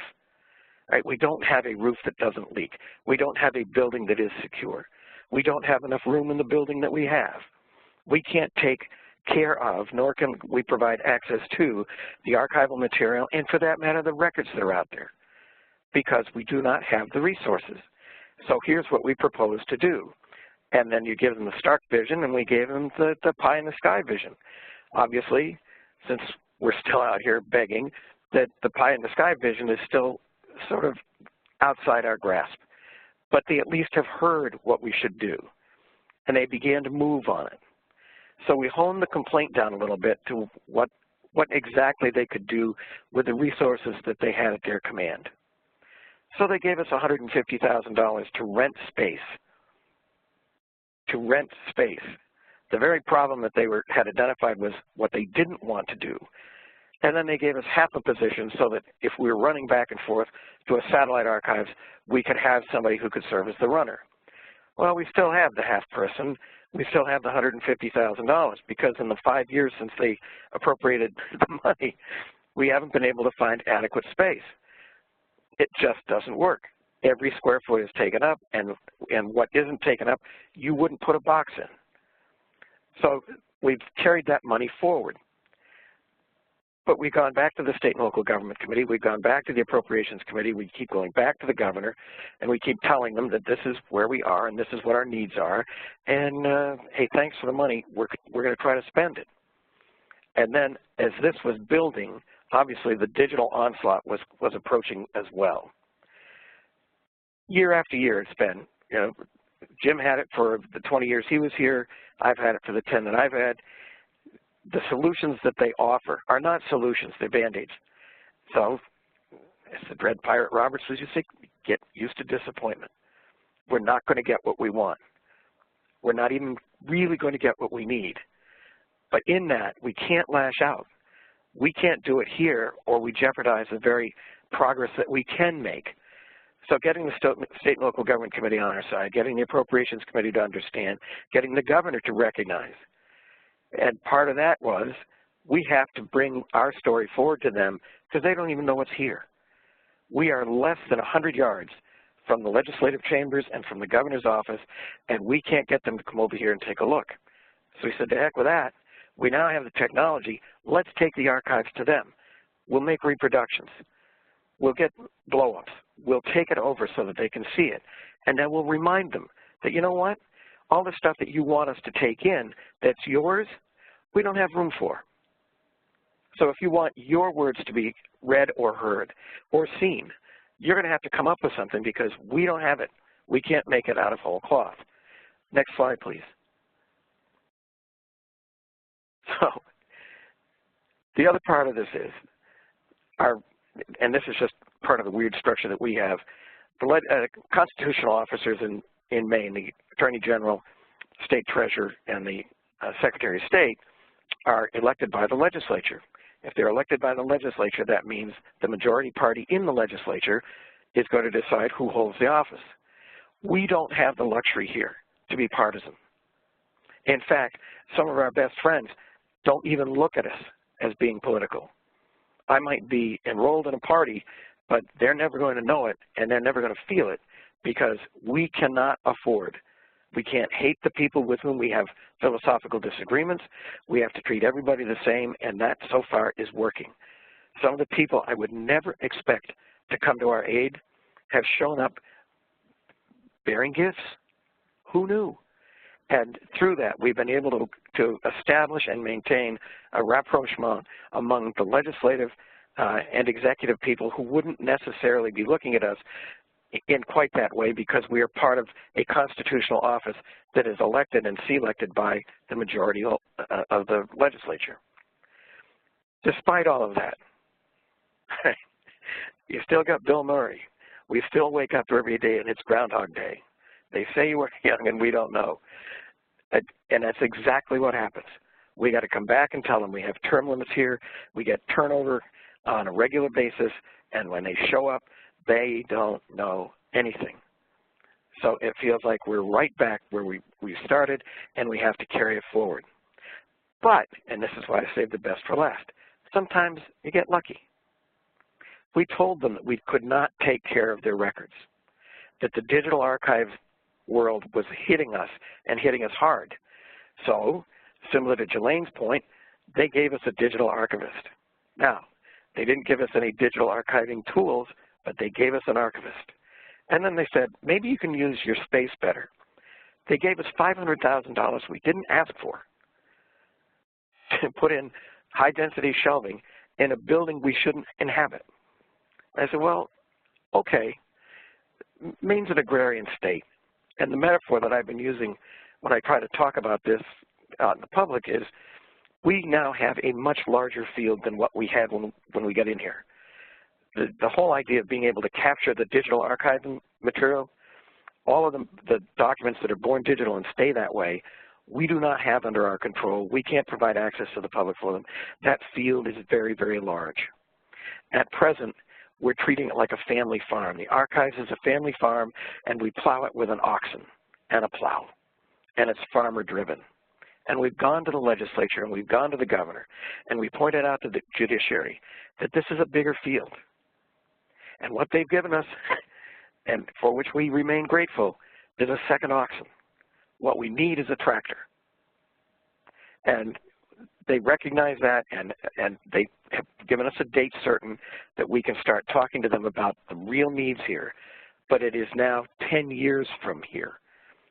Right? We don't have a roof that doesn't leak. We don't have a building that is secure. We don't have enough room in the building that we have. We can't take care of, nor can we provide access to the archival material, and for that matter, the records that are out there, because we do not have the resources. So here's what we propose to do. And then you give them the stark vision, and we gave them the pie in the sky vision. Obviously, since we're still out here begging, that the pie in the sky vision is still sort of outside our grasp. But they at least have heard what we should do, and they began to move on it. So we honed the complaint down a little bit to what exactly they could do with the resources that they had at their command. So they gave us $150,000 to rent space. To rent space. The very problem that they had identified was what they didn't want to do. And then they gave us half a position so that if we were running back and forth to a satellite archives, we could have somebody who could serve as the runner. Well, we still have the half person. We still have the $150,000 because in the 5 years since they appropriated the money, we haven't been able to find adequate space. It just doesn't work. Every square foot is taken up, and what isn't taken up, you wouldn't put a box in. So we've carried that money forward. But we've gone back to the State and Local Government Committee, we've gone back to the Appropriations Committee, we keep going back to the Governor, and we keep telling them that this is where we are and this is what our needs are, and hey, thanks for the money, we're going to try to spend it. And then as this was building, obviously the digital onslaught was approaching as well. Year after year it's been, you know, Jim had it for the 20 years he was here, I've had it for the 10 that I've had. The solutions that they offer are not solutions, they're Band-Aids. So, as the Dread Pirate Roberts used to say, get used to disappointment. We're not going to get what we want. We're not even really going to get what we need. But in that, we can't lash out. We can't do it here, or we jeopardize the very progress that we can make. So getting the State and Local Government Committee on our side, getting the Appropriations Committee to understand, getting the governor to recognize. And part of that was we have to bring our story forward to them because they don't even know what's here. We are less than 100 yards from the legislative chambers and from the governor's office, and we can't get them to come over here and take a look. So we said, to heck with that. We now have the technology. Let's take the archives to them. We'll make reproductions. We'll get blow-ups. We'll take it over so that they can see it. And then we'll remind them that, you know what? All the stuff that you want us to take in that's yours, we don't have room for. So if you want your words to be read or heard or seen, you're going to have to come up with something because we don't have it. We can't make it out of whole cloth. Next slide, please. So the other part of this is and this is just part of the weird structure that we have, the constitutional officers in Maine, the Attorney General, State Treasurer, and the Secretary of State are elected by the legislature. If they're elected by the legislature, that means the majority party in the legislature is going to decide who holds the office. We don't have the luxury here to be partisan. In fact, some of our best friends don't even look at us as being political. I might be enrolled in a party, but they're never going to know it and they're never going to feel it because we cannot afford. We can't hate the people with whom we have philosophical disagreements. We have to treat everybody the same, and that so far is working. Some of the people I would never expect to come to our aid have shown up bearing gifts. Who knew? And through that, we've been able to establish and maintain a rapprochement among the legislative and executive people who wouldn't necessarily be looking at us in quite that way because we are part of a constitutional office that is elected and selected by the majority of the legislature. Despite all of that, you still got Bill Murray. We still wake up every day and it's Groundhog Day. They say you were young and we don't know. And that's exactly what happens. We got to come back and tell them we have term limits here. We get turnover on a regular basis, and when they show up, they don't know anything. So it feels like we're right back where we started, and we have to carry it forward. But, and this is why I saved the best for last, sometimes you get lucky. We told them that we could not take care of their records, that the digital archive world was hitting us and hitting us hard. So, similar to Jelane's point, they gave us a digital archivist. Now, they didn't give us any digital archiving tools, but they gave us an archivist. And then they said, maybe you can use your space better. They gave us $500,000 we didn't ask for to put in high-density shelving in a building we shouldn't inhabit. I said, well, okay, Maine's an agrarian state. And the metaphor that I've been using when I try to talk about this out in the public is we now have a much larger field than what we had when we got in here. The whole idea of being able to capture the digital archiving material, all of the documents that are born digital and stay that way, we do not have under our control. We can't provide access to the public for them. That field is very, very large. At present, we're treating it like a family farm. The archives is a family farm, and we plow it with an oxen and a plow, and it's farmer-driven. And we've gone to the legislature, and we've gone to the governor, and we pointed out to the judiciary that this is a bigger field. And what they've given us, and for which we remain grateful, is a second oxen. What we need is a tractor. And they recognize that, and they have given us a date certain that we can start talking to them about the real needs here. But it is now 10 years from here.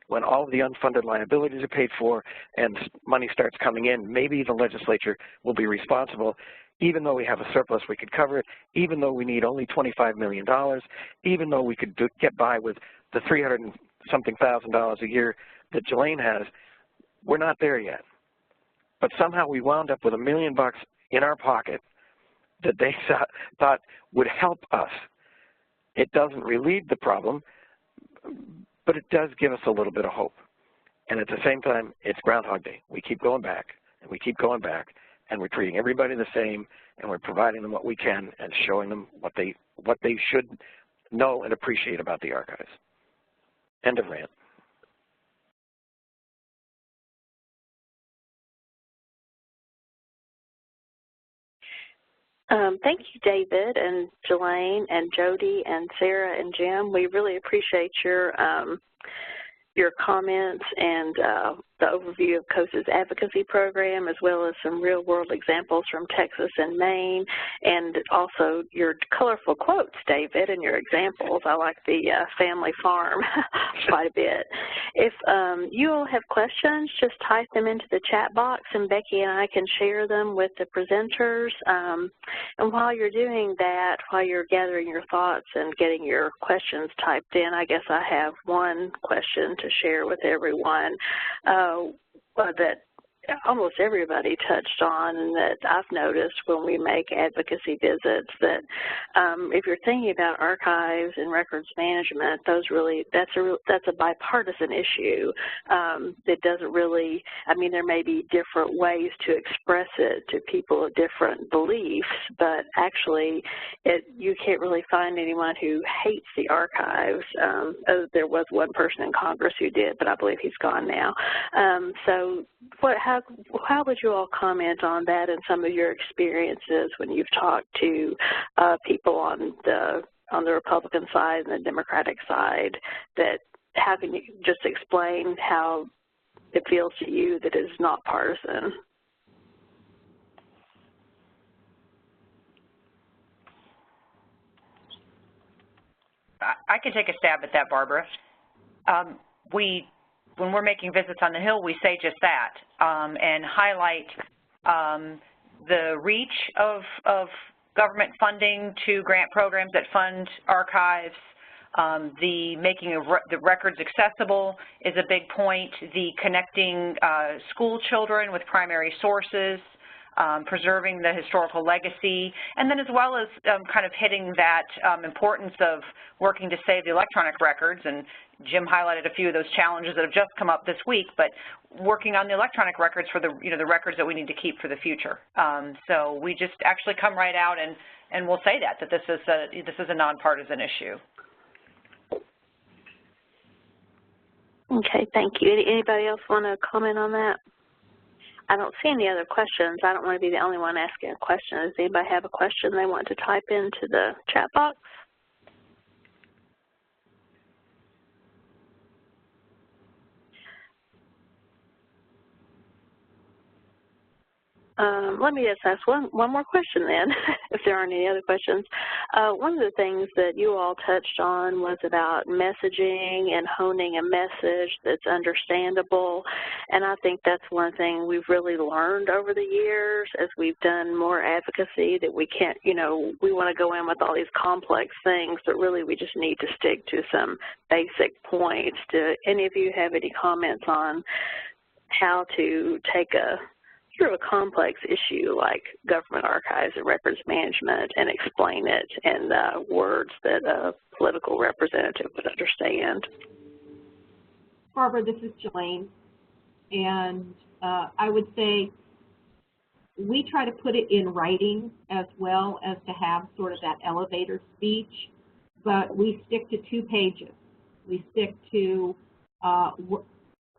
When all of the unfunded liabilities are paid for and money starts coming in, maybe the legislature will be responsible, even though we have a surplus, we could cover it, even though we need only $25 million, even though we could get by with the $300-something thousand a year that Jelane has. We're not there yet. But somehow we wound up with $1 million in our pocket that they thought would help us. It doesn't relieve the problem, but it does give us a little bit of hope. And at the same time, it's Groundhog Day. We keep going back, and we keep going back, and we're treating everybody the same, and we're providing them what we can and showing them what they should know and appreciate about the archives. End of rant. Thank you, David and Jelaine and Jody and Sarah and Jim. We really appreciate your comments and the overview of COSA's advocacy program, as well as some real-world examples from Texas and Maine, and also your colorful quotes, David, and your examples. I like the family farm quite a bit. If you all have questions, just type them into the chat box, and Becky and I can share them with the presenters. And while you're doing that, while you're gathering your thoughts and getting your questions typed in, I guess I have one question to share with everyone that almost everybody touched on, and that I've noticed when we make advocacy visits, that if you're thinking about archives and records management, that's a bipartisan issue. It doesn't really, I mean, there may be different ways to express it to people of different beliefs, but actually you can't really find anyone who hates the archives. There was one person in Congress who did, but I believe he's gone now. So how would you all comment on that and some of your experiences when you've talked to people on the Republican side and the Democratic side? That how can you just explain how it feels to you that it's not partisan? I can take a stab at that, Barbara. When we're making visits on the Hill, we say just that and highlight the reach of government funding to grant programs that fund archives. The making of the records accessible is a big point. The connecting school children with primary sources, preserving the historical legacy, and then as well as kind of hitting that importance of working to save the electronic records. And Jim highlighted a few of those challenges that have just come up this week, but working on the electronic records for the the records that we need to keep for the future. So we just actually come right out and we'll say that this is a nonpartisan issue. Okay, thank you. Anybody else want to comment on that? I don't see any other questions. I don't want to be the only one asking a question. Does anybody have a question they want to type into the chat box? Let me just ask one more question then, if there aren't any other questions. One of the things that you all touched on was about messaging and honing a message that's understandable, and I think that's one thing we've really learned over the years as we've done more advocacy, that we can't, we want to go in with all these complex things, but really we just need to stick to some basic points. Do any of you have any comments on how to take a sort of a complex issue like government archives and records management and explain it in words that a political representative would understand? Barbara, this is Jelaine, and I would say we try to put it in writing as well as to have sort of that elevator speech, but we stick to 2 pages. We stick to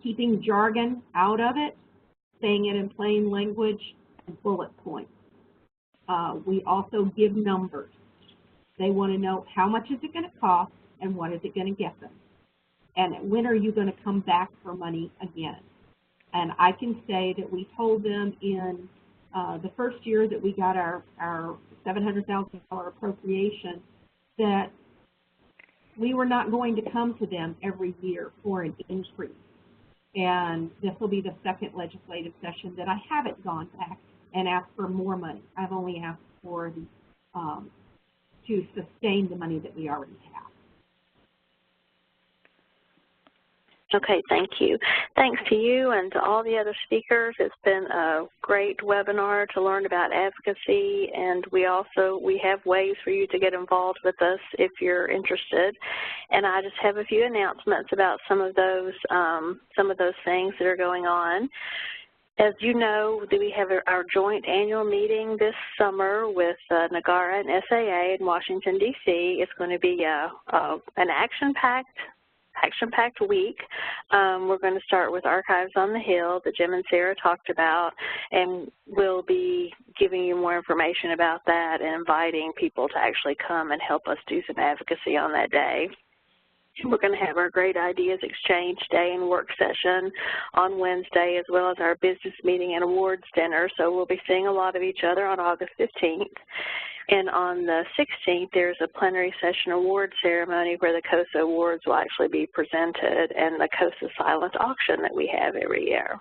keeping jargon out of it, saying it in plain language, and bullet points. We also give numbers. They want to know how much is it going to cost and what is it going to get them. And when are you going to come back for money again? And I can say that we told them in the first year that we got our $700,000 appropriation that we were not going to come to them every year for an increase. And this will be the 2nd legislative session that I haven't gone back and asked for more money. I've only asked for the, to sustain the money that we already have. Okay, thank you. Thanks to you and to all the other speakers. It's been a great webinar to learn about advocacy, and we have ways for you to get involved with us if you're interested. And I just have a few announcements about some of those things that are going on. As you know, we have our joint annual meeting this summer with NAGARA and SAA in Washington, D.C. It's going to be an action-packed week. We're going to start with Archives on the Hill that Jim and Sarah talked about, and we'll be giving you more information about that and inviting people to actually come and help us do some advocacy on that day. We're going to have our Great Ideas Exchange Day and Work Session on Wednesday, as well as our Business Meeting and Awards Dinner. So we'll be seeing a lot of each other on August 15th. And on the 16th, there's a plenary session award ceremony where the COSA awards will actually be presented, and the COSA silent auction that we have every year.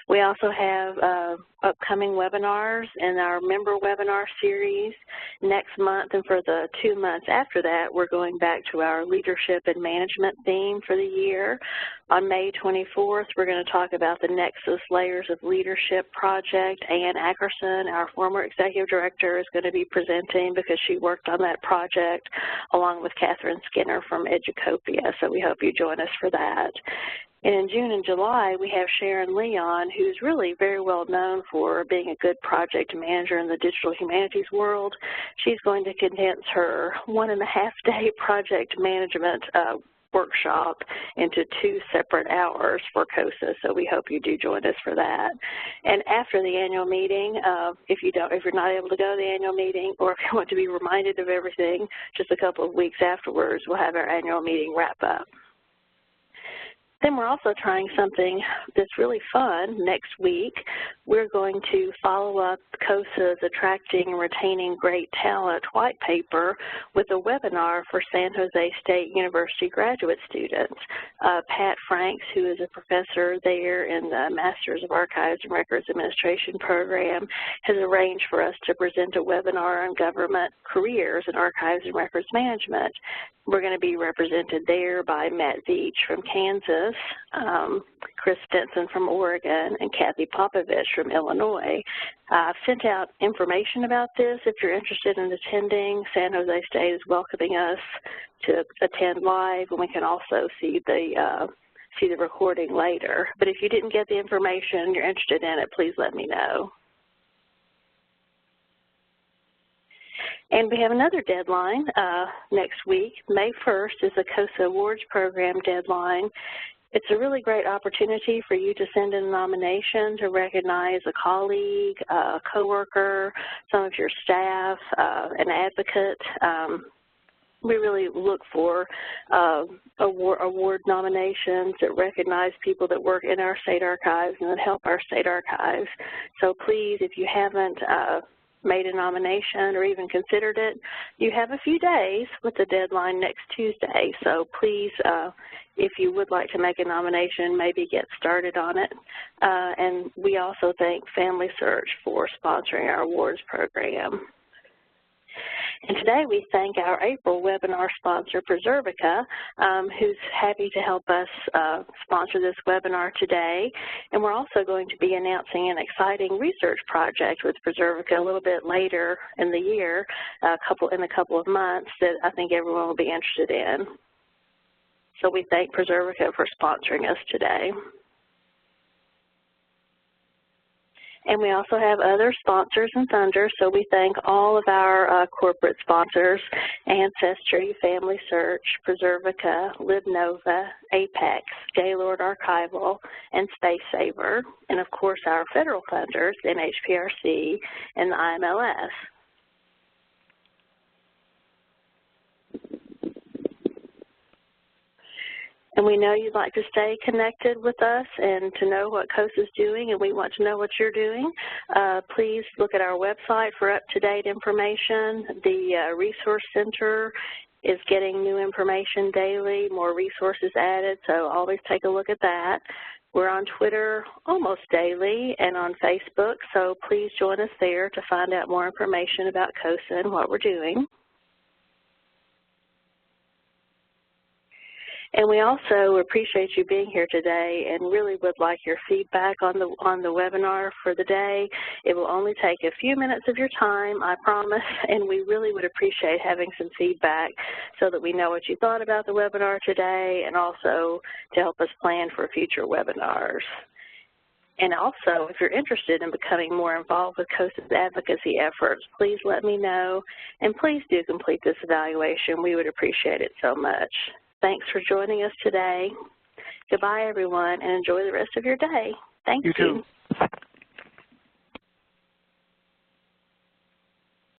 We also have upcoming webinars in our member webinar series next month, and for the 2 months after that, we're going back to our leadership and management theme for the year. On May 24th, we're going to talk about the Nexus Layers of Leadership project. Ann Ackerson, our former executive director, is going to be presenting because she worked on that project along with Catherine Skinner from Educopia, so we hope you join us for that. And in June and July, we have Sharon Leon, who's really very well known for being a good project manager in the digital humanities world. She's going to condense her 1.5-day project management workshop into 2 separate hours for COSA, so we hope you do join us for that. And after the annual meeting, if you're not able to go to the annual meeting, or if you want to be reminded of everything, just a couple of weeks afterwards, we'll have our annual meeting wrap up. Then we're also trying something that's really fun next week. We're going to follow up COSA's Attracting and Retaining Great Talent white paper with a webinar for San Jose State University graduate students. Pat Franks, who is a professor there in the Masters of Archives and Records Administration program, has arranged for us to present a webinar on government careers in archives and records management. We're going to be represented there by Matt Veach from Kansas, Chris Stinson from Oregon, and Kathy Popovich from Illinois. I've sent out information about this. If you're interested in attending, San Jose State is welcoming us to attend live, and we can also see the recording later. But if you didn't get the information and you're interested in it, please let me know. And we have another deadline next week. May 1st is the COSA Awards Program deadline. It's a really great opportunity for you to send in a nomination to recognize a colleague, a coworker, some of your staff, an advocate. We really look for award nominations that recognize people that work in our state archives and that help our state archives. So please, if you haven't made a nomination or even considered it, you have a few days with the deadline next Tuesday. So please, if you would like to make a nomination, maybe get started on it. And we also thank Family Search for sponsoring our awards program. And today we thank our April webinar sponsor, Preservica, who's happy to help us sponsor this webinar today. And we're also going to be announcing an exciting research project with Preservica a little bit later in the year, in a couple of months, that I think everyone will be interested in. So we thank Preservica for sponsoring us today. And we also have other sponsors and funders, so we thank all of our corporate sponsors: Ancestry, Family Search, Preservica, LibNova, Apex, Gaylord Archival, and Space Saver, and of course our federal funders, NHPRC and the IMLS. And we know you'd like to stay connected with us and to know what COSA is doing, and we want to know what you're doing. Please look at our website for up-to-date information. The Resource Center is getting new information daily, more resources added, so always take a look at that. We're on Twitter almost daily and on Facebook, so please join us there to find out more information about COSA and what we're doing. And we also appreciate you being here today and really would like your feedback on the webinar for the day. It will only take a few minutes of your time, I promise, and we really would appreciate having some feedback so that we know what you thought about the webinar today and also to help us plan for future webinars. And also, if you're interested in becoming more involved with COSA's advocacy efforts, please let me know, and please do complete this evaluation. We would appreciate it so much. Thanks for joining us today. Goodbye, everyone, and enjoy the rest of your day. Thank you. You too.